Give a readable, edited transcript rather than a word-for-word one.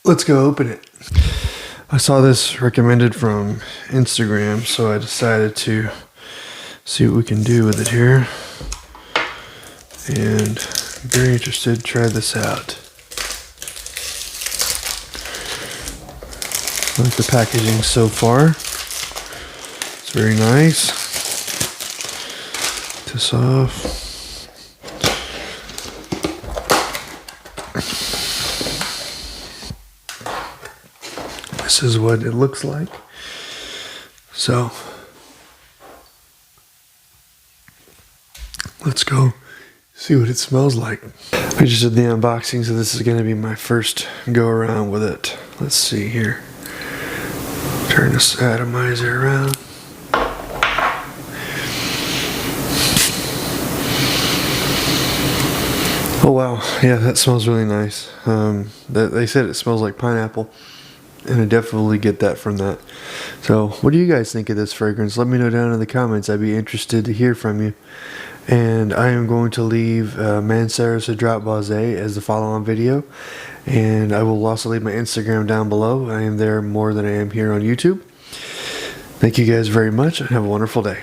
Let's go open it. I saw this recommended from Instagram, so I decided to see what we can do with it here. And I'm very interested to try this out. I like the packaging so far. It's very nice. Take this off. This is what it looks like. So let's go see what it smells like. I just did the unboxing, so this is going to be my first go around with it. Let's see here. Turn this atomizer around. Oh wow, yeah, that smells really nice. They said it smells like pineapple, and I definitely get that from that. So what do you guys think of this fragrance? Let me know down in the comments. I'd be interested to hear from you. And I am going to leave Mansara's Drop Base as the follow-on video. And I will also leave my Instagram down below. I am there more than I am here on YouTube. Thank you guys very much, and have a wonderful day.